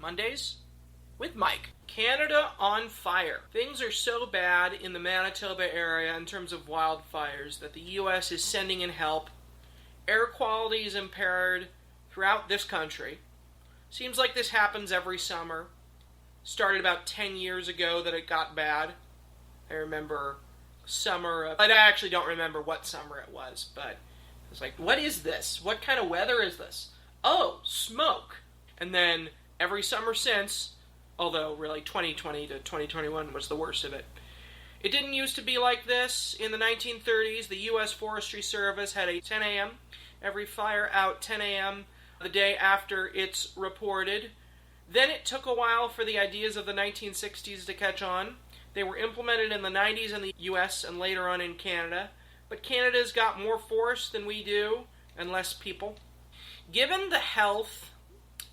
Mondays with Mike. Canada on fire. Things are so bad in the Manitoba area in terms of wildfires that the U.S. is sending in help. Air quality is impaired throughout this country. Seems like this happens every summer. Started about 10 years ago that it got bad. I remember I actually don't remember what summer it was, but it's like, what is this? What kind of weather is this? Oh, smoke. And then every summer since, although really 2020 to 2021 was the worst of it. It didn't used to be like this. In the 1930s, the U.S. Forestry Service had a 10 a.m. every fire out 10 a.m. the day after it's reported. Then it took a while for the ideas of the 1960s to catch on. They were implemented in the 90s in the U.S. and later on in Canada. But Canada's got more forests than we do and less people. Given the health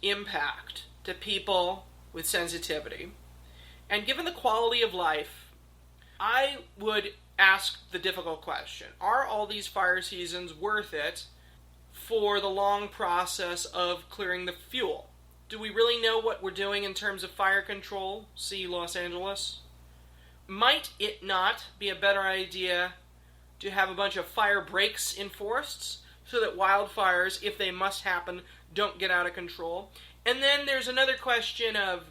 impact to people with sensitivity, and given the quality of life, I would ask the difficult question. Are all these fire seasons worth it for the long process of clearing the fuel? Do we really know what we're doing in terms of fire control? See Los Angeles. Might it not be a better idea to have a bunch of fire breaks in forests so that wildfires, if they must happen, don't get out of control? And then there's another question of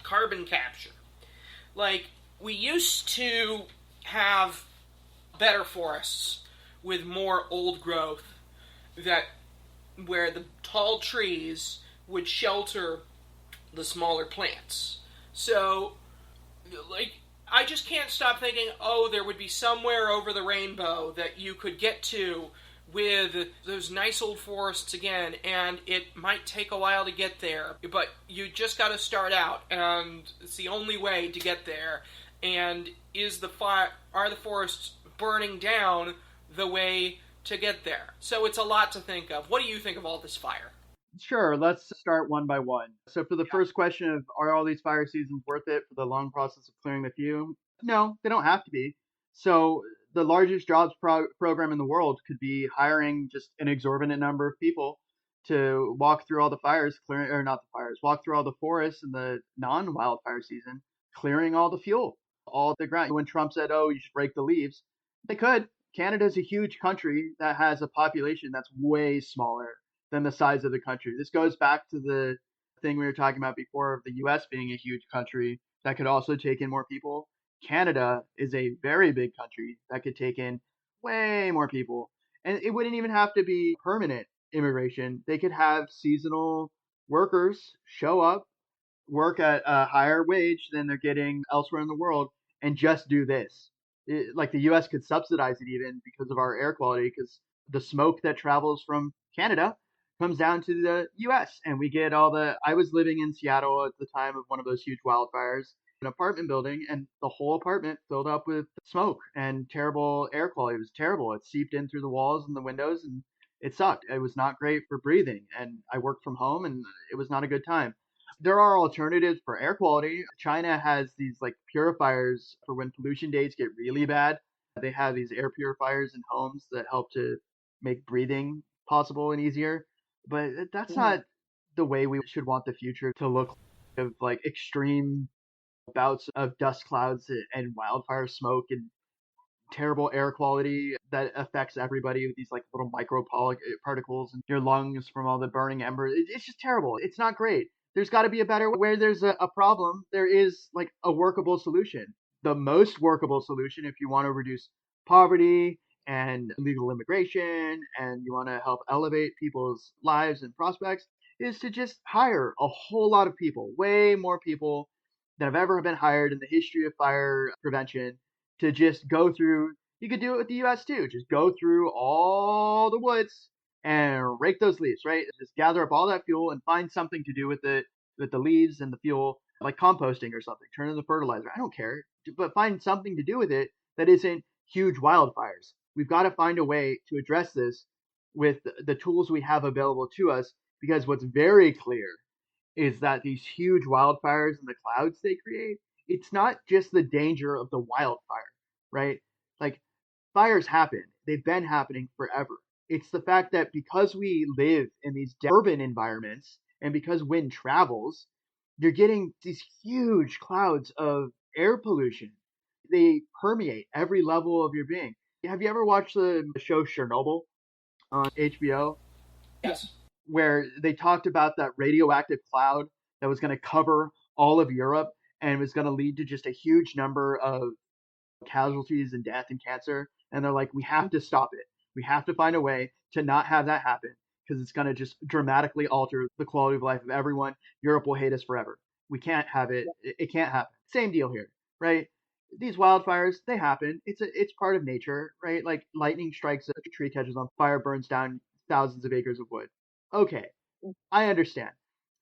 carbon capture. Like, we used to have better forests with more old growth where the tall trees would shelter the smaller plants. So, I just can't stop thinking, there would be somewhere over the rainbow that you could get to with those nice old forests again, and it might take a while to get there, but you just got to start out, and it's the only way to get there. And are the forests burning down the way to get there? So it's a lot to think of. What do you think of all this fire? Sure, let's start one by one. So for the first question of are all these fire seasons worth it for the long process of clearing the fume? No, they don't have to be. So the largest jobs program in the world could be hiring just an exorbitant number of people to walk through all the fires, walk through all the forests in the non-wildfire season, clearing all the fuel, all the ground. When Trump said, "Oh, you should break the leaves," they could. Canada's a huge country that has a population that's way smaller than the size of the country. This goes back to the thing we were talking about before of the US being a huge country that could also take in more people. Canada is a very big country that could take in way more people. And it wouldn't even have to be permanent immigration. They could have seasonal workers show up, work at a higher wage than they're getting elsewhere in the world, and just do this. Like the US could subsidize it even because of our air quality, because the smoke that travels from Canada comes down to the US, and we get I was living in Seattle at the time of one of those huge wildfires, an apartment building, and the whole apartment filled up with smoke and terrible air quality. It was terrible. It seeped in through the walls and the windows, and it sucked. It was not great for breathing, and I worked from home, and it was not a good time. There are alternatives for air quality. China has these like purifiers for when pollution days get really bad. They have these air purifiers in homes that help to make breathing possible and easier. But that's not the way we should want the future to look, of like extreme bouts of dust clouds and wildfire smoke and terrible air quality that affects everybody with these like little micro particles in your lungs from all the burning embers. It's just terrible. It's not great. There's got to be a better way. Where there's a problem, there is like a workable solution. The most workable solution, if you want to reduce poverty and illegal immigration and you want to help elevate people's lives and prospects, is to just hire a whole lot of people, way more people than have ever been hired in the history of fire prevention, to just go through. You could do it with the US too. Just go through all the woods and rake those leaves, right? Just gather up all that fuel and find something to do with the leaves and the fuel, like composting or something. Turn it into fertilizer. I don't care, but find something to do with it that isn't huge wildfires. We've got to find a way to address this with the tools we have available to us, because what's very clear is that these huge wildfires and the clouds they create, it's not just the danger of the wildfire, right? Like, fires happen. They've been happening forever. It's the fact that because we live in these urban environments and because wind travels, you're getting these huge clouds of air pollution. They permeate every level of your being. Have you ever watched the show Chernobyl on HBO, Yes. where they talked about that radioactive cloud that was going to cover all of Europe and was going to lead to just a huge number of casualties and death and cancer? And they're like, we have to stop it. We have to find a way to not have that happen because it's going to just dramatically alter the quality of life of everyone. Europe will hate us forever. We can't have it. It can't happen. Same deal here, right? These wildfires, they happen. It's part of nature, right? Like lightning strikes a tree, catches on fire, burns down thousands of acres of wood. Okay, I understand.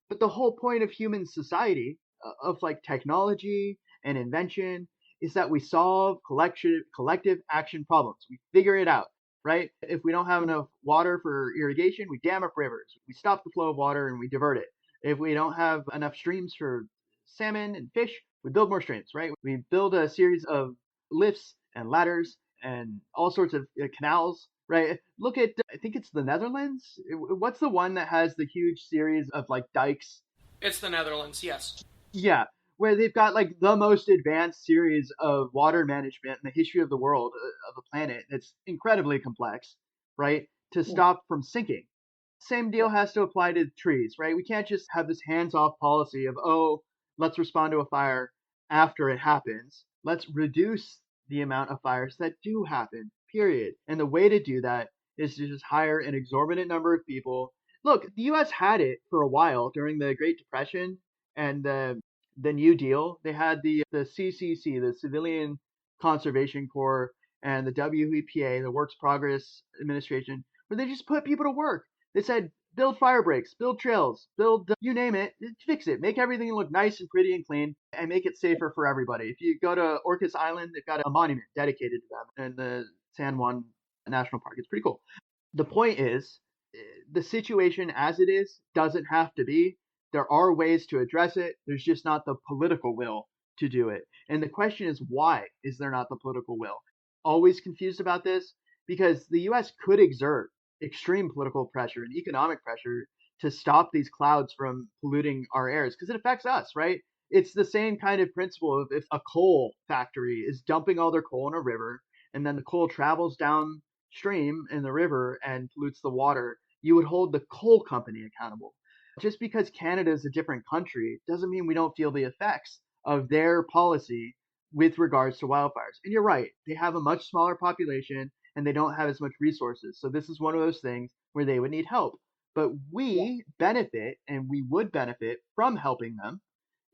But the whole point of human society, of like technology and invention, is that we solve collective action problems. We figure it out, right? If we don't have enough water for irrigation, we dam up rivers. We stop the flow of water and we divert it. If we don't have enough streams for salmon and fish, we build more streams, right? We build a series of lifts and ladders and all sorts of canals, right? Look at, I think it's the Netherlands. What's the one that has the huge series of like dikes? It's the Netherlands, yes. Yeah, where they've got like the most advanced series of water management in the history of the world, of the planet. It's incredibly complex, right? To stop from sinking. Same deal has to apply to trees, right? We can't just have this hands-off policy of, oh, let's respond to a fire after it happens. Let's reduce the amount of fires that do happen, period. And the way to do that is to just hire an exorbitant number of people. Look, the US had it for a while during the Great Depression and the New Deal. They had the CCC, the Civilian Conservation Corps, and the WEPA, the Works Progress Administration, where they just put people to work. They said, build fire breaks, build trails, build, you name it, fix it. Make everything look nice and pretty and clean and make it safer for everybody. If you go to Orcas Island, they've got a monument dedicated to them in the San Juan National Park. It's pretty cool. The point is, the situation as it is doesn't have to be. There are ways to address it. There's just not the political will to do it. And the question is, why is there not the political will? Always confused about this because the US could exert extreme political pressure and economic pressure to stop these clouds from polluting our airs because it affects us, right? It's the same kind of principle of if a coal factory is dumping all their coal in a river and then the coal travels downstream in the river and pollutes the water, you would hold the coal company accountable. Just because Canada is a different country doesn't mean we don't feel the effects of their policy with regards to wildfires. And you're right, they have a much smaller population and they don't have as much resources. So this is one of those things where they would need help. But we benefit and we would benefit from helping them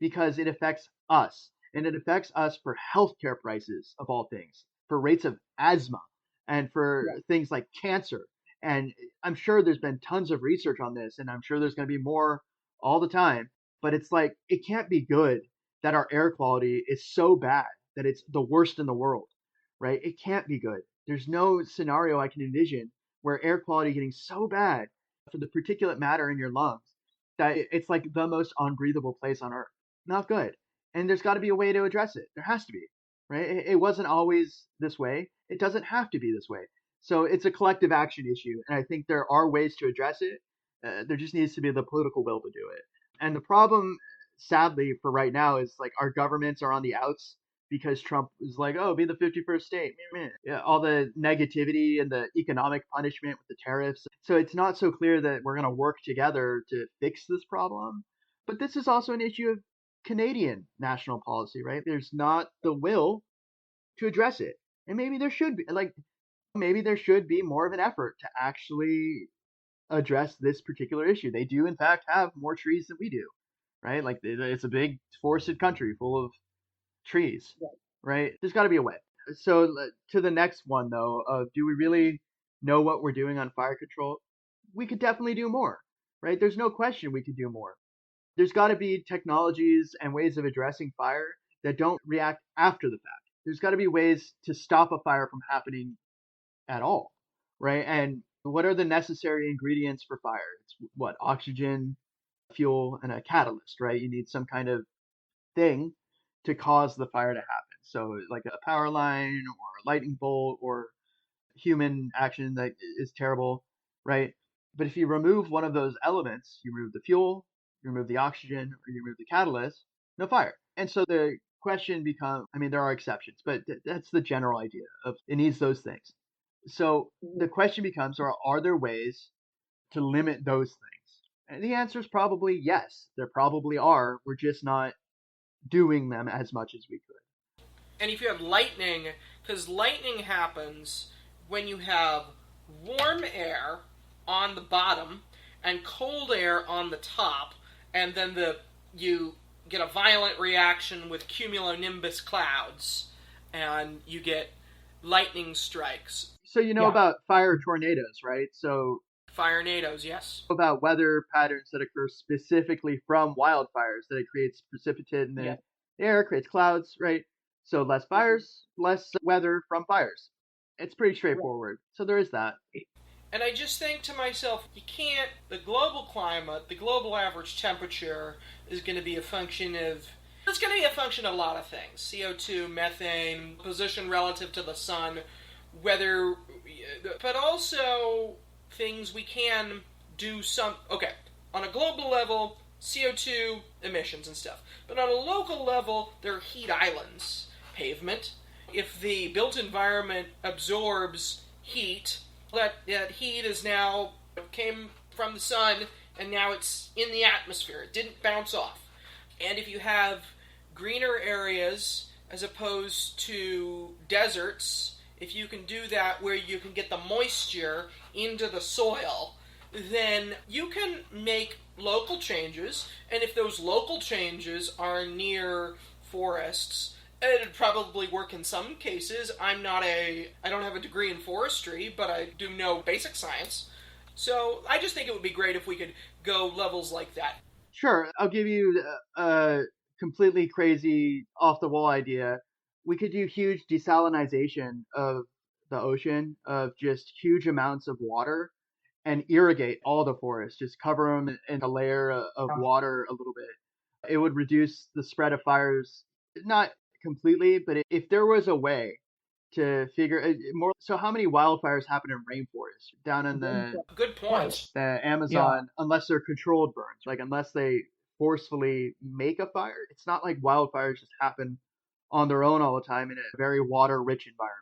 because it affects us. And it affects us for healthcare prices, of all things, for rates of asthma, and for things like cancer. And I'm sure there's been tons of research on this, and I'm sure there's going to be more all the time. But it's like, it can't be good that our air quality is so bad that it's the worst in the world, right? It can't be good. There's no scenario I can envision where air quality getting so bad for the particulate matter in your lungs that it's like the most unbreathable place on earth. Not good. And there's got to be a way to address it. There has to be, right? It wasn't always this way. It doesn't have to be this way. So it's a collective action issue, and I think there are ways to address it. There just needs to be the political will to do it. And the problem, sadly, for right now is like our governments are on the outs because Trump is like, oh, be the 51st state. Yeah, all the negativity and the economic punishment with the tariffs. So it's not so clear that we're going to work together to fix this problem. But this is also an issue of Canadian national policy, right? There's not the will to address it. And maybe there should be, like, maybe there should be more of an effort to actually address this particular issue. They do, in fact, have more trees than we do, right? Like, it's a big forested country full of trees, right? There's got to be a way. So, to the next one, though, do we really know what we're doing on fire control? We could definitely do more, right? There's no question we could do more. There's got to be technologies and ways of addressing fire that don't react after the fact. There's got to be ways to stop a fire from happening at all, right? And what are the necessary ingredients for fire? It's what? Oxygen, fuel, and a catalyst, right? You need some kind of thing to cause the fire to happen. So, like a power line or a lightning bolt or human action that is terrible, right? But if you remove one of those elements, you remove the fuel, you remove the oxygen, or you remove the catalyst, no fire. And so the question becomes, I mean, there are exceptions, but that's the general idea of it needs those things. So the question becomes, are there ways to limit those things? And the answer is probably yes. There probably are. We're just not doing them as much as we could. And if you have lightning, because lightning happens when you have warm air on the bottom and cold air on the top, and then you get a violent reaction with cumulonimbus clouds, and you get lightning strikes. So you know about fire tornadoes, right? So fire nados, yes. About weather patterns that occur specifically from wildfires, that it creates precipitate in the air, creates clouds, right? So less fires, less weather from fires. It's pretty straightforward. So there is that. And I just think to myself, you can't, the global climate, the global average temperature is going to be a function of, it's going to be a function of a lot of things. CO2, methane, position relative to the sun, weather, but also things we can do some, okay, on a global level, CO2 emissions and stuff. But on a local level, there are heat islands. Pavement. If the built environment absorbs heat, that heat is now came from the sun and now it's in the atmosphere. It didn't bounce off. And if you have greener areas as opposed to deserts, if you can do that where you can get the moisture into the soil, then you can make local changes. And if those local changes are near forests, it'd probably work in some cases. I don't have a degree in forestry, but I do know basic science. So I just think it would be great if we could go levels like that. Sure. I'll give you a completely crazy off-the-wall idea. We could do huge desalinization of the ocean, of just huge amounts of water, and irrigate all the forests. Just cover them in a layer of water a little bit. It would reduce the spread of fires, not completely, but if there was a way to figure more. So how many wildfires happen in rainforests down in good point, the Amazon, unless they're controlled burns, like unless they forcefully make a fire? It's not like wildfires just happen on their own all the time in a very water rich environment.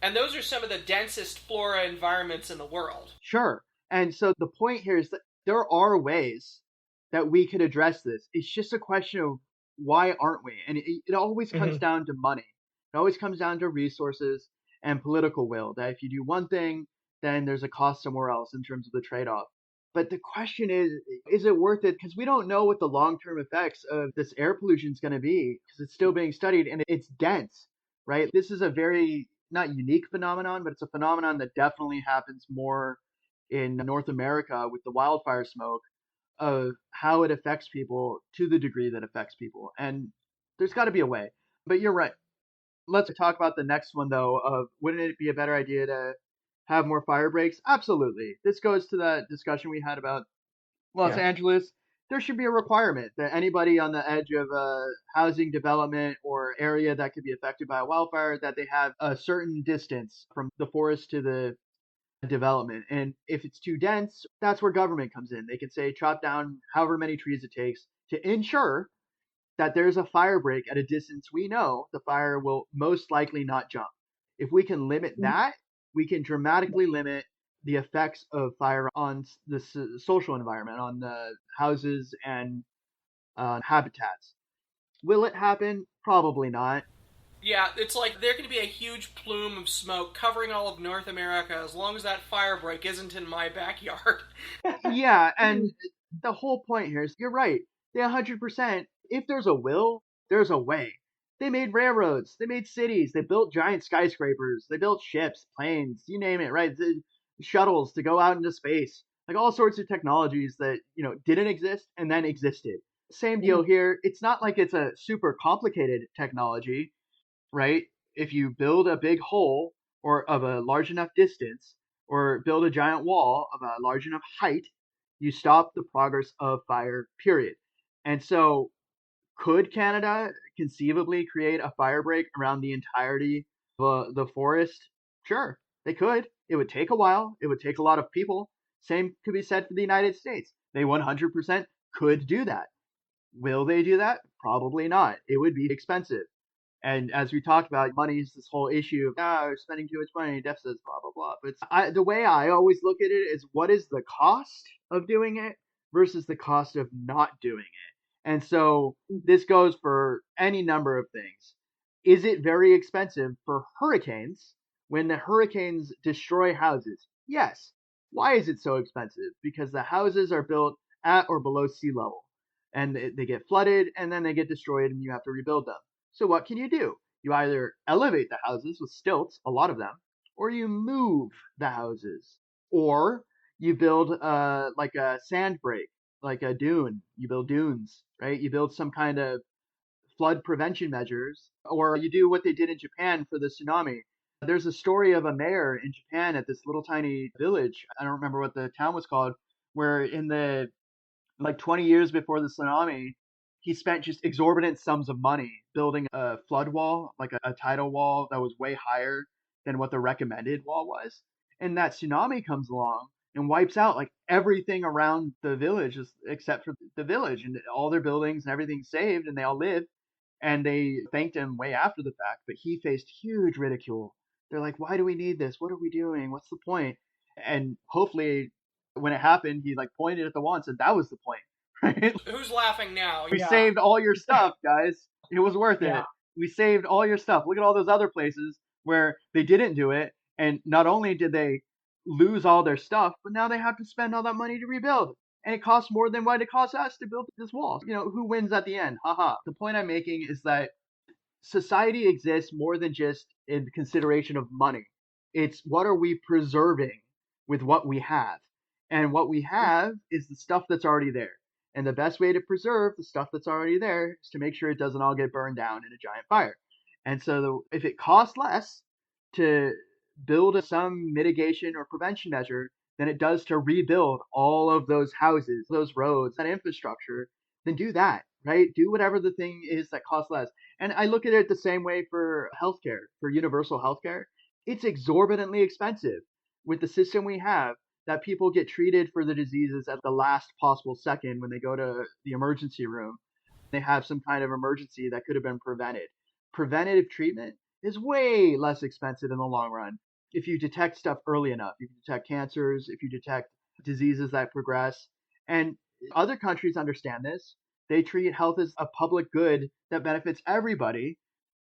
And those are some of the densest flora environments in the world. Sure. And so the point here is that there are ways that we could address this. It's just a question of why aren't we? And it always comes down to money. It always comes down to resources and political will, that if you do one thing, then there's a cost somewhere else in terms of the trade-off. But the question is it worth it? Because we don't know what the long-term effects of this air pollution is going to be, because it's still being studied and it's dense, right? This is a very, not unique phenomenon, but it's a phenomenon that definitely happens more in North America with the wildfire smoke, of how it affects people to the degree that affects people. And there's got to be a way. But you're right. Let's talk about the next one, though, of wouldn't it be a better idea to have more fire breaks? Absolutely. This goes to that discussion we had about Los Angeles. There should be a requirement that anybody on the edge of a housing development or area that could be affected by a wildfire, that they have a certain distance from the forest to the development. And if it's too dense, that's where government comes in. They can say chop down however many trees it takes to ensure that there's a fire break at a distance we know the fire will most likely not jump. If we can limit that, we can dramatically limit the effects of fire on the social environment, on the houses and habitats. Will it happen? Probably not. Yeah, it's like there could be a huge plume of smoke covering all of North America as long as that fire break isn't in my backyard. Yeah, and the whole point here is you're right. They 100%. If there's a will, there's a way. They made railroads. They made cities. They built giant skyscrapers. They built ships, planes, you name it, right? The shuttles to go out into space. Like all sorts of technologies that, didn't exist and then existed. Same deal here. It's not like it's a super complicated technology, right? If you build a big hole or of a large enough distance, or build a giant wall of a large enough height, you stop the progress of fire, period. And so could Canada conceivably create a fire break around the entirety of the forest? Sure, they could. It would take a while. It would take a lot of people. Same could be said for the United States. They 100% could do that. Will they do that? Probably not. It would be expensive. And as we talked about, money is this whole issue of we're spending too much money, deficits, blah blah blah. But the way I always look at it is, what is the cost of doing it versus the cost of not doing it. And so this goes for any number of things. Is it very expensive for hurricanes when the hurricanes destroy houses? Yes. Why is it so expensive? Because the houses are built at or below sea level, and they get flooded, and then they get destroyed, and you have to rebuild them. So what can you do? You either elevate the houses with stilts, a lot of them, or you move the houses, or you build like a sand break, like a dune. You build dunes, right? You build some kind of flood prevention measures, or you do what they did in Japan for the tsunami. There's a story of a mayor in Japan at this little tiny village. I don't remember what the town was called, where in the like 20 years before the tsunami, he spent just exorbitant sums of money building a flood wall, like a tidal wall that was way higher than what the recommended wall was. And that tsunami comes along and wipes out like everything around the village except for the village, and all their buildings and everything's saved, and they all live. And they thanked him way after the fact, but he faced huge ridicule. They're like, why do we need this? What are we doing? What's the point? And hopefully when it happened, he like pointed at the wall and said that was the point, right? Who's laughing now? We saved all your stuff, guys. It was worth Yeah. it. We saved all your stuff. Look at all those other places where they didn't do it, and not only did they lose all their stuff, but now they have to spend all that money to rebuild. And it costs more than what it costs us to build this wall. Who wins at the end? Haha. The point I'm making is that society exists more than just in consideration of money. It's what are we preserving with what we have? And what we have is the stuff that's already there. And the best way to preserve the stuff that's already there is to make sure it doesn't all get burned down in a giant fire. And so if it costs less to build some mitigation or prevention measure than it does to rebuild all of those houses, those roads, that infrastructure, then do that, right? Do whatever the thing is that costs less. And I look at it the same way for healthcare, for universal healthcare. It's exorbitantly expensive with the system we have, that people get treated for the diseases at the last possible second when they go to the emergency room. They have some kind of emergency that could have been prevented. Preventative treatment is way less expensive in the long run if you detect stuff early enough. If you detect cancers, if you detect diseases that progress. And other countries understand this. They treat health as a public good that benefits everybody,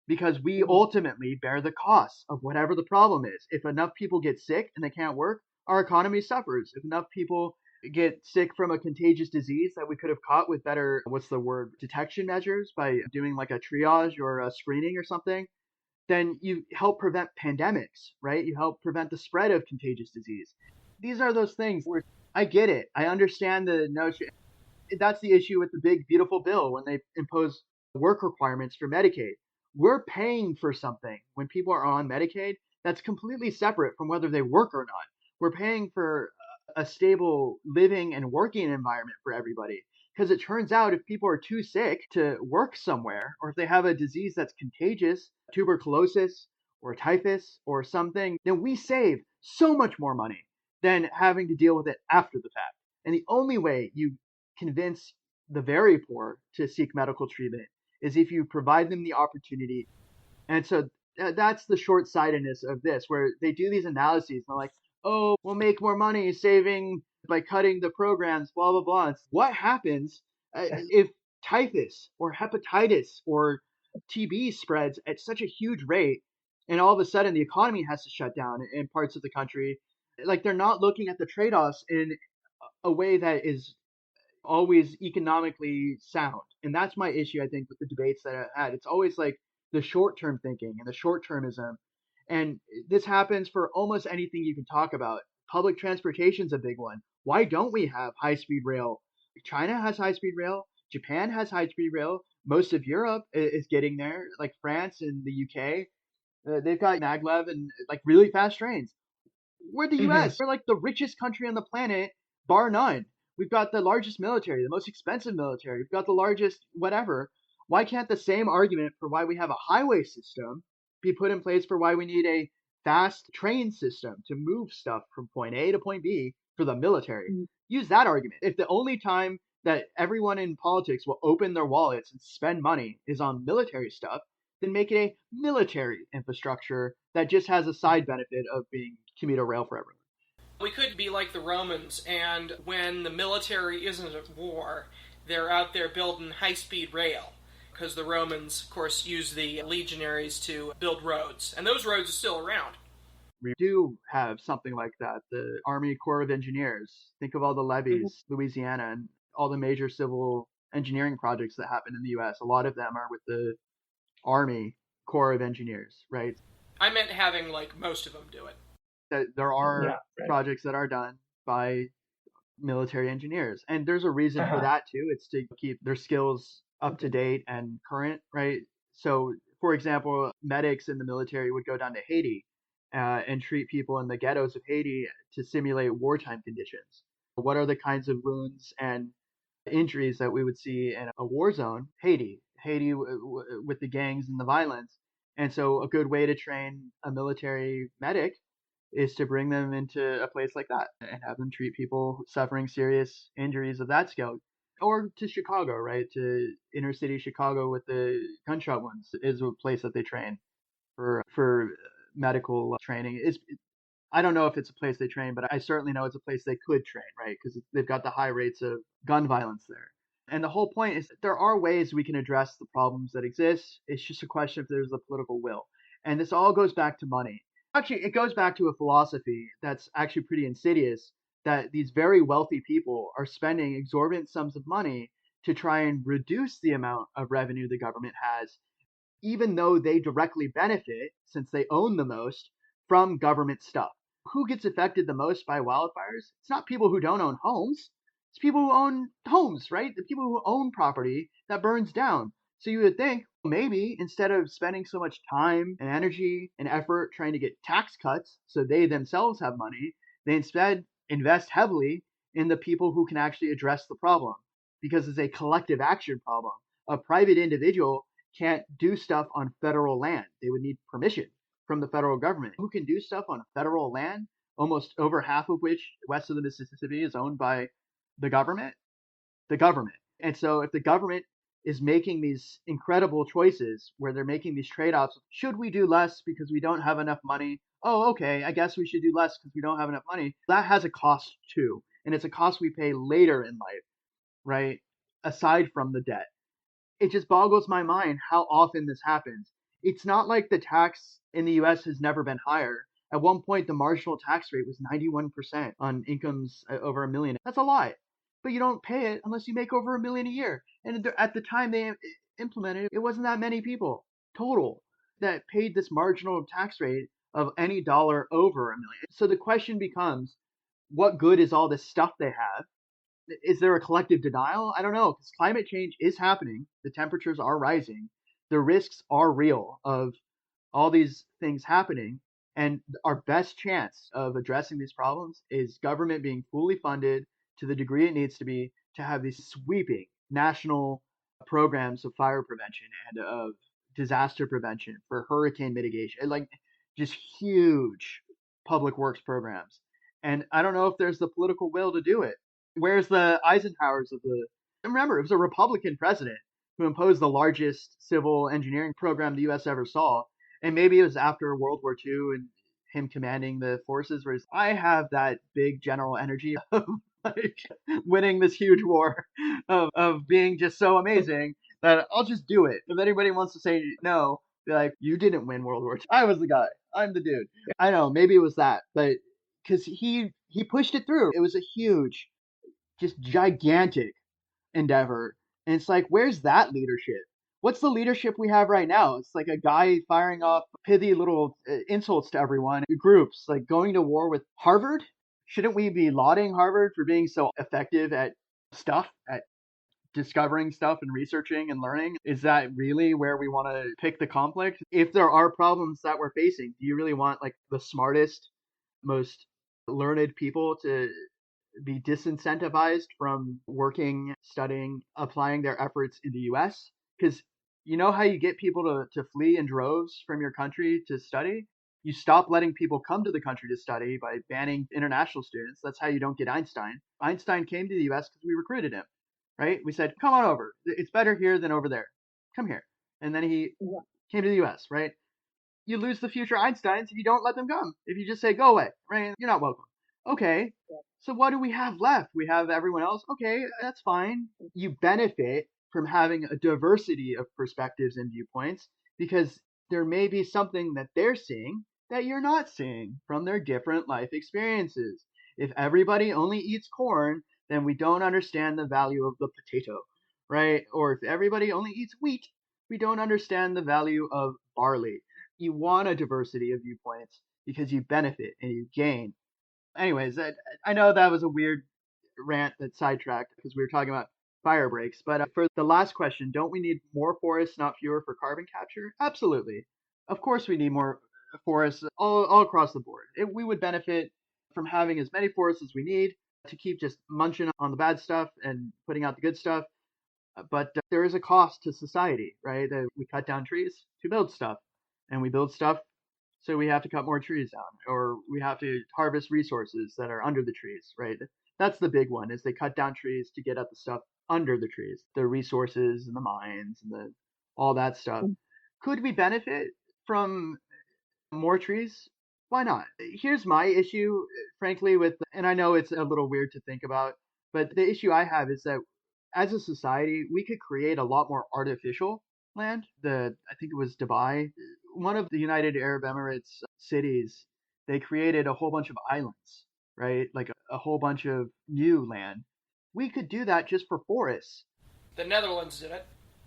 because we ultimately bear the costs of whatever the problem is. If enough people get sick and they can't work, our economy suffers. If enough people get sick from a contagious disease that we could have caught with better, detection measures by doing like a triage or a screening or something, then you help prevent pandemics, right? You help prevent the spread of contagious disease. These are those things where I get it. I understand the notion. That's the issue with the big, beautiful bill when they impose work requirements for Medicaid. We're paying for something when people are on Medicaid that's completely separate from whether they work or not. We're paying for a stable living and working environment for everybody. Because it turns out if people are too sick to work somewhere, or if they have a disease that's contagious, tuberculosis or typhus or something, then we save so much more money than having to deal with it after the fact. And the only way you convince the very poor to seek medical treatment is if you provide them the opportunity. And so that's the short-sightedness of this, where they do these analyses and they're like, oh, we'll make more money saving by cutting the programs, blah, blah, blah. It's what happens if typhus or hepatitis or TB spreads at such a huge rate, and all of a sudden the economy has to shut down in parts of the country? Like, they're not looking at the trade-offs in a way that is always economically sound. And that's my issue, I think, with the debates that I had. It's always like the short term thinking and the short termism. And this happens for almost anything you can talk about. Public transportation is a big one. Why don't we have high speed rail? China has high speed rail. Japan has high speed rail. Most of Europe is getting there, like France and the UK. They've got maglev and like really fast trains. We're the US. We're like the richest country on the planet, bar none. We've got the largest military, the most expensive military. We've got the largest whatever. Why can't the same argument for why we have a highway system be put in place for why we need a fast train system to move stuff from point A to point B for the military? Use that argument. If the only time that everyone in politics will open their wallets and spend money is on military stuff, then make it a military infrastructure that just has a side benefit of being commuter rail for everyone. We could be like the Romans, and when the military isn't at war, they're out there building high speed rail. Because the Romans, of course, used the legionaries to build roads, and those roads are still around. We do have something like that. The Army Corps of Engineers. Think of all the levees, Louisiana, and all the major civil engineering projects that happen in the U.S. A lot of them are with the Army Corps of Engineers, right? I meant having like most of them do it. That there are projects that are done by military engineers, and there's a reason for that too. It's to keep their skills up to date and current, right? So, for example, medics in the military would go down to Haiti and treat people in the ghettos of Haiti to simulate wartime conditions. What are the kinds of wounds and injuries that we would see in a war zone? Haiti with the gangs and the violence. And so, a good way to train a military medic is to bring them into a place like that and have them treat people suffering serious injuries of that scale. Or to Chicago, right? To inner city Chicago with the gunshot wounds is a place that they train for medical training. I don't know if it's a place they train, but I certainly know it's a place they could train, right? Because they've got the high rates of gun violence there. And the whole point is that there are ways we can address the problems that exist. It's just a question if there's a political will. And this all goes back to money. Actually, it goes back to a philosophy that's actually pretty insidious, that these very wealthy people are spending exorbitant sums of money to try and reduce the amount of revenue the government has, even though they directly benefit, since they own the most, from government stuff. Who gets affected the most by wildfires? It's not people who don't own homes. It's people who own homes, right? The people who own property that burns down. So you would think maybe instead of spending so much time and energy and effort trying to get tax cuts so they themselves have money, they instead invest heavily in the people who can actually address the problem, because it's a collective action problem. A private individual can't do stuff on federal land. They would need permission from the federal government. Who can do stuff on federal land, almost over half of which west of the Mississippi is owned by the government? The government. And so if the government is making these incredible choices where they're making these trade-offs, should we do less because we don't have enough money? Oh, okay, I guess we should do less because we don't have enough money. That has a cost too. And it's a cost we pay later in life, right? Aside from the debt. It just boggles my mind how often this happens. It's not like the tax in the US has never been higher. At one point, the marginal tax rate was 91% on incomes over a million. That's a lot. But you don't pay it unless you make over a million a year. And at the time they implemented it, it wasn't that many people total that paid this marginal tax rate of any dollar over a million. So the question becomes, what good is all this stuff they have? Is there a collective denial? I don't know, because climate change is happening. The temperatures are rising. The risks are real of all these things happening. And our best chance of addressing these problems is government being fully funded to the degree it needs to be to have these sweeping national programs of fire prevention and of disaster prevention for hurricane mitigation, like just huge public works programs. And I don't know if there's the political will to do it. Where's the Eisenhowers of the? Remember, it was a Republican president who imposed the largest civil engineering program the U.S. ever saw, and maybe it was after World War II and him commanding the forces. Where I have that big general energy of like winning this huge war, of being just so amazing that I'll just do it. If anybody wants to say no, be like, you didn't win World War II. I was the guy. I'm the dude. I know, maybe it was that, but because he pushed it through. It was a huge, just gigantic endeavor. And it's like, where's that leadership? What's the leadership we have right now? It's like a guy firing off pithy little insults to everyone, groups, like going to war with Harvard. Shouldn't we be lauding Harvard for being so effective at stuff, at discovering stuff and researching and learning? Is that really where we want to pick the conflict? If there are problems that we're facing, do you really want like the smartest, most learned people to be disincentivized from working, studying, applying their efforts in the US? Because you know how you get people to flee in droves from your country to study? You stop letting people come to the country to study by banning international students. That's how you don't get Einstein. Einstein came to the US because we recruited him. right? We said, come on over. It's better here than over there. Come here. And then he came to the US, right? You lose the future Einsteins if you don't let them come. If you just say, go away, right? You're not welcome. Okay. So what do we have left? We have everyone else. Okay, that's fine. You benefit from having a diversity of perspectives and viewpoints because there may be something that they're seeing that you're not seeing from their different life experiences. If everybody only eats corn, then we don't understand the value of the potato, right? Or if everybody only eats wheat, we don't understand the value of barley. You want a diversity of viewpoints because you benefit and you gain. Anyways, I know that was a weird rant that sidetracked because we were talking about fire breaks. But for the last question, don't we need more forests, not fewer, for carbon capture? Absolutely. Of course, we need more forests all across the board. We would benefit from having as many forests as we need to keep just munching on the bad stuff and putting out the good stuff. But there is a cost to society, right? That we cut down trees to build stuff, and we build stuff, so we have to cut more trees down, or we have to harvest resources that are under the trees, right? That's the big one, is they cut down trees to get at the stuff under the trees, the resources and the mines and the all that stuff. Could we benefit from more trees? Why not? Here's my issue, frankly, with, and I know it's a little weird to think about, but the issue I have is that as a society, we could create a lot more artificial land. I think it was Dubai, one of the United Arab Emirates cities, they created a whole bunch of islands, right? Like a whole bunch of new land. We could do that just for forests. The Netherlands did it.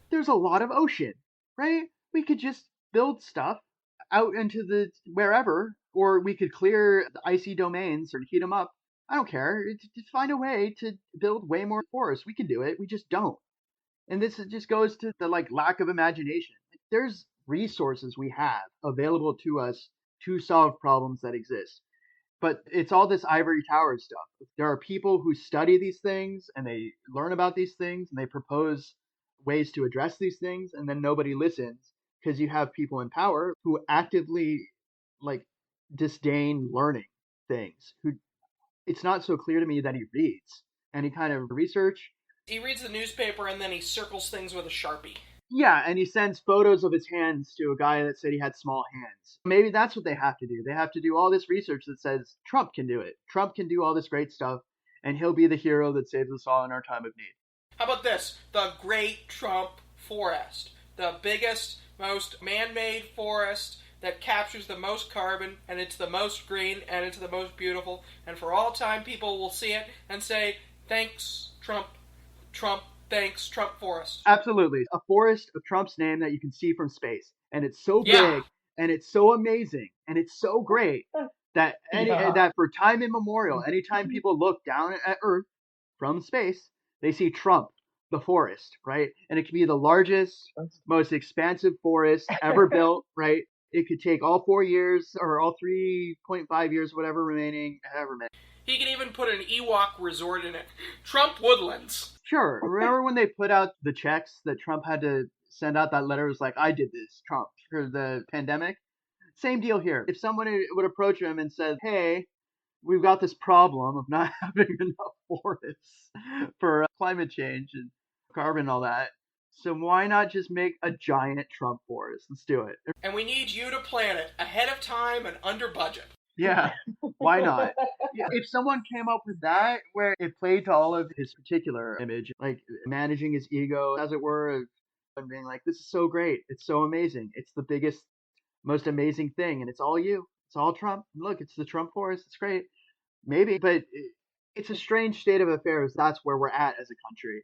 There's a lot of ocean, right? We could just build stuff out into the wherever, or we could clear the icy domains or heat them up. I don't care. Just find a way to build way more forests. We can do it. We just don't. And this just goes to the like lack of imagination. Like, there's resources we have available to us to solve problems that exist. But it's all this ivory tower stuff. There are people who study these things and they learn about these things and they propose ways to address these things, and then nobody listens because you have people in power who actively like disdain learning things. Who it's not so clear to me that he reads any kind of research. He reads the newspaper and then he circles things with a Sharpie. Yeah, and he sends photos of his hands to a guy that said he had small hands. Maybe that's what they have to do. They have to do all this research that says Trump can do it. Trump can do all this great stuff, and he'll be the hero that saves us all in our time of need. How about this? The Great Trump Forest. The biggest, most man-made forest that captures the most carbon, and it's the most green, and it's the most beautiful, and for all time people will see it and say, thanks, Trump, Trump, thanks, Trump Forest. Absolutely. A forest of Trump's name that you can see from space. And it's so Yeah. big, and it's so amazing, and it's so great that that for time immemorial, anytime people look down at Earth from space, they see Trump, the forest, right? And it can be the largest, most expansive forest ever built, right? It could take all 4 years or all 3.5 years, whatever remaining, however many. He could even put an Ewok resort in it. Trump Woodlands. Sure. Remember when they put out the checks that Trump had to send out that letter? It was like, I did this, Trump, for the pandemic. Same deal here. If someone would approach him and said, hey, we've got this problem of not having enough forests for climate change and carbon and all that. So why not just make a giant Trump forest? Let's do it. And we need you to plan it ahead of time and under budget. Yeah, why not? Yeah, if someone came up with that, where it played to all of his particular image, like managing his ego, as it were, and being like, this is so great. It's so amazing. It's the biggest, most amazing thing. And it's all you. It's all Trump. Look, it's the Trump forest. It's great. Maybe, but it's a strange state of affairs. That's where we're at as a country.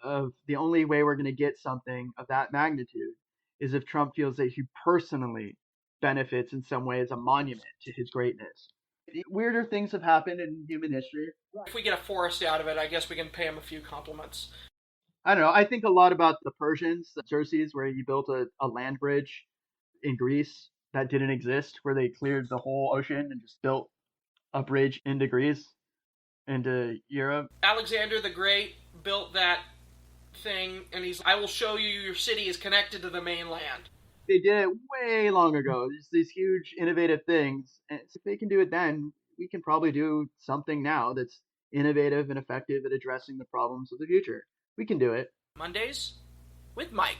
Of the only way we're going to get something of that magnitude is if Trump feels that he personally benefits in some way as a monument to his greatness. Weirder things have happened in human history. If we get a forest out of it, I guess we can pay him a few compliments. I don't know. I think a lot about the Persians, the Xerxes, where he built a land bridge in Greece that didn't exist, where they cleared the whole ocean and just built a bridge into Greece, into Europe. Alexander the Great built that thing, and I will show you your city is connected to the mainland. They did it way long ago. Just these huge, innovative things. And if they can do it then, we can probably do something now that's innovative and effective at addressing the problems of the future. We can do it. Mondays with Mike.